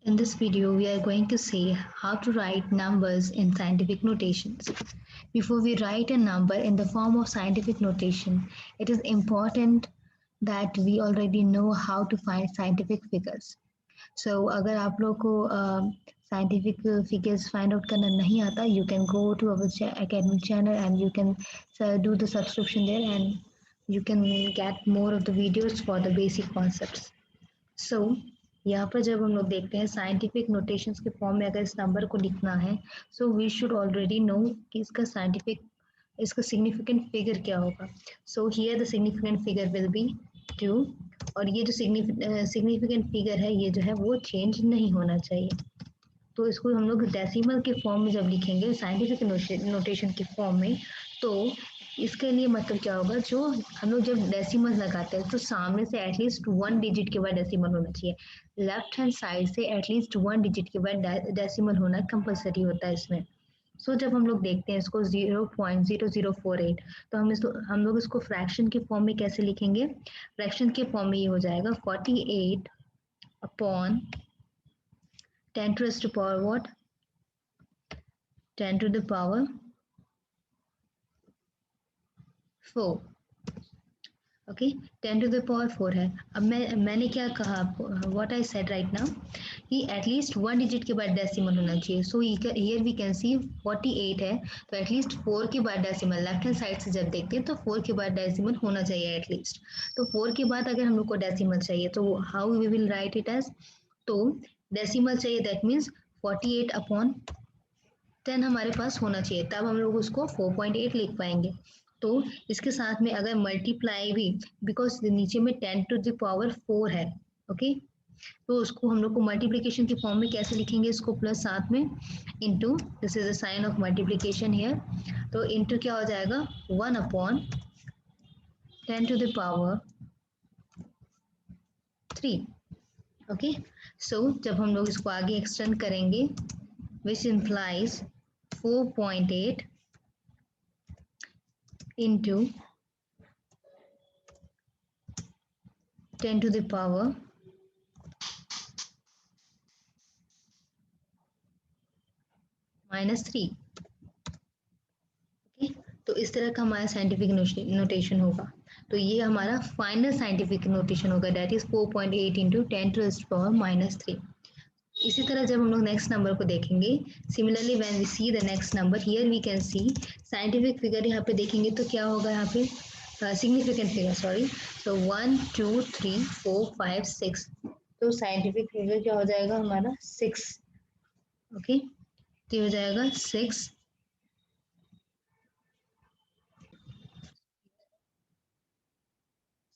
In this video, we are going to see how to write numbers in scientific notations. Before we write a number in the form of scientific notation, it is important that we already know how to find scientific figures. So, अगर आप लोग को scientific figures find out करना नहीं आता, you can go to our academic channel and you can do the subscription there and you can get more of the videos for the basic concepts. So, यहाँ पर जब हम लोग देखते हैं साइंटिफिक नोटेशंस के फॉर्म में अगर इस नंबर को लिखना है so we should already know कि इसका सिग्निफिकेंट फिगर क्या होगा. So here the significant figure will be 2 और ये जो सिग्निफिकेंट फिगर है ये जो है वो चेंज नहीं होना चाहिए. तो इसको हम लोग डेसिमल के फॉर्म में जब लिखेंगे साइंटिफिक नोटेशन के फॉर्म में तो इसके लिए मतलब क्या होगा, जो हम लोग जब डेसिमल लगाते हैं तो सामने से एटलीस्ट 1 डिजिट के बाद डेसिमल होना चाहिए. लेफ्ट हैंड साइड से एटलीस्ट 1 डिजिट के बाद डेसिमल होना कंपलसरी होता है इसमें. सो जब हम लोग देखते हैं इसको 0.0048 तो हम लोग इसको फ्रैक्शन के फॉर्म में कैसे लिखेंगे. फ्रैक्शन के फॉर्म में ये हो जाएगा 48 upon 10 to the power what? 10 to the power 4. Okay 10 to the power 4 है. अब मैंने क्या कहा आपको, what I said right now कि एटलीस्ट 1 डिजिट के बाद डेसिमल होना चाहिए. So here we can see 48 है तो एटलीस्ट 4 के बाद डेसिमल, लेफ्ट हैंड साइड से जब देखते हैं तो 4 के बाद डेसिमल होना चाहिए एटलीस्ट. तो 4 के बाद अगर हम लोग को डेसिमल चाहिए तो how we will write it as, तो डेसिमल चाहिए दैट मीन्स 48 अपॉन 10 हमारे पास होना चाहिए, तब हम लोग उसको 4.8 लिख पाएंगे. तो इसके साथ में अगर मल्टीप्लाई भी, बिकॉज नीचे में 10 to the power 4 है, ओके तो उसको हम लोग को मल्टीप्लिकेशन के फॉर्म में कैसे लिखेंगे, इसको प्लस साथ में into, this is a sign of multiplication here. तो इनटू क्या हो जाएगा 1 upon 10 to the power 3. Okay so जब हम लोग इसको आगे एक्सटेंड करेंगे which implies 4.8 into 10 to the power -3. Okay तो इस तरह का हमारा साइंटिफिक नोटेशन होगा. तो ये हमारा फाइनल साइंटिफिक नोटेशन होगा, that is 4.8 into 10 to the power -3. इसी तरह जब हम लोग नेक्स्ट नंबर को देखेंगे, similarly when we see the next number here we can see scientific figure यहाँ पे देखेंगे तो क्या होगा यहाँ पे सिग्निफिकेंट फिगर सॉरी. सो 1 2 3 4 5 6 तो साइंटिफिक फिगर क्या हो जाएगा हमारा 6. ओके तो हो जाएगा 6.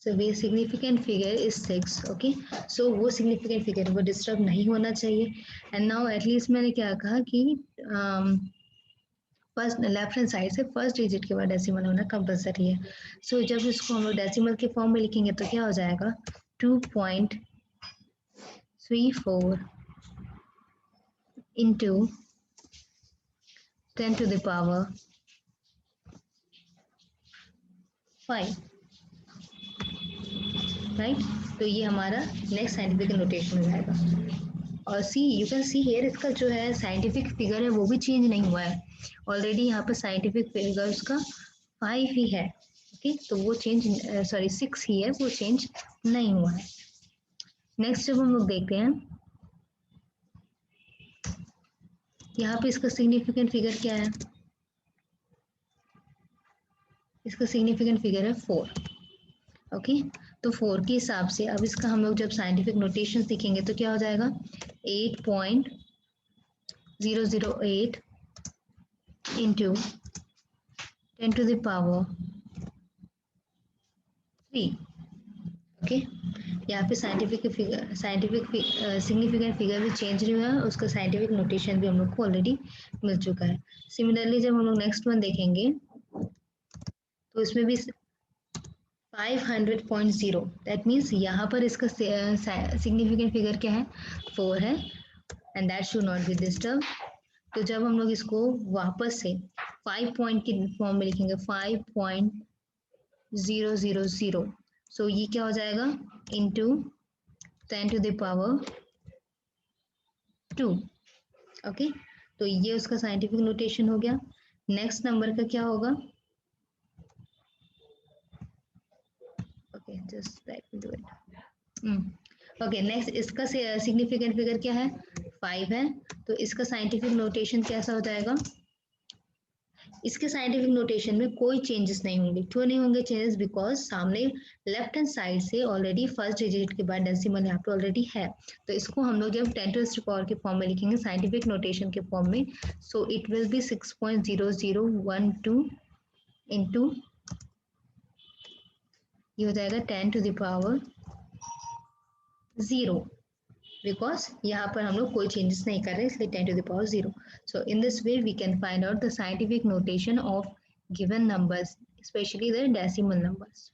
So the significant figure is 6. Okay, so वो significant figure वो डिस्टर्ब नहीं होना चाहिए. एंड नाउ एटलीस्ट मैंने क्या कहा कि फर्स्ट लेफ्ट हैंड साइड से फर्स्ट डिजिट के बाद डेसिमल होना कंपलसरी है. सो जब इसको हम लोग डेसिमल के फॉर्म में लिखेंगे तो क्या हो जाएगा 2.34 into 10 to the power 5. Right तो ये हमारा नेक्स्ट साइंटिफिक नोटेशन हो जाएगा. और सी यू कैन सी हियर इसका जो है साइंटिफिक फिगर है वो भी चेंज नहीं हुआ है. ऑलरेडी यहाँ पर साइंटिफिक फिगर उसका 5 ही है. ओके तो वो चेंज सॉरी 6 ही है, वो चेंज नहीं हुआ है. नेक्स्ट जब हम लोग देखते हैं यहाँ पे इसका सिग्निफिकेंट फिगर क्या है, इसका सिग्निफिकेंट फिगर है 4. ओके तो 4 के हिसाब से अब इसका हम लोग जब साइंटिफिक नोटेशन सीखेंगे तो क्या हो जाएगा 8.008 into 10 to the power 3. Okay यहाँ पे साइंटिफिक सिग्निफिकेंट फिगर भी चेंज नहीं हुआ है, उसका साइंटिफिक नोटेशन भी हम लोग को ऑलरेडी मिल चुका है. सिमिलरली जब हम लोग नेक्स्ट वन देखेंगे तो इसमें भी 500.0 दैट मीन्स यहाँ पर इसका सिग्निफिकेंट फिगर क्या है 4 है and that should not be disturb. तो जब हम लोग इसको वापस से 5 पॉइंट की फॉर्म में लिखेंगे 5.000 सो ये क्या हो जाएगा into 10 to the power 2। Okay, तो ये उसका साइंटिफिक नोटेशन हो गया। नेक्स्ट नंबर का क्या होगा? Okay, just let me do it. Okay, next इसका सिग्निफिकेंट फिगर क्या है? 5 है। तो इसका साइंटिफिक नोटेशन कैसा हो जाएगा? इसके साइंटिफिक नोटेशन में कोई चेंजेस नहीं होंगे। क्यों नहीं होंगे चेंजेस? बिकॉज सामने लेफ्ट हैंड साइड से ऑलरेडी फर्स्ट डिजिट के बाद डेसिमल यहाँ पे ऑलरेडी है। तो इसको हम लोग जब 10⁻⁴ के फॉर्म में लिखेंगे साइंटिफिक नोटेशन के फॉर्म में, so it will be 6.0012 into, ये हो जाएगा 10⁻0, बिकॉज यहाँ पर हम लोग कोई चेंजेस नहीं कर रहे, इसलिए 10⁻0। So in this way we can find out the scientific notation of given numbers, specially the decimal numbers.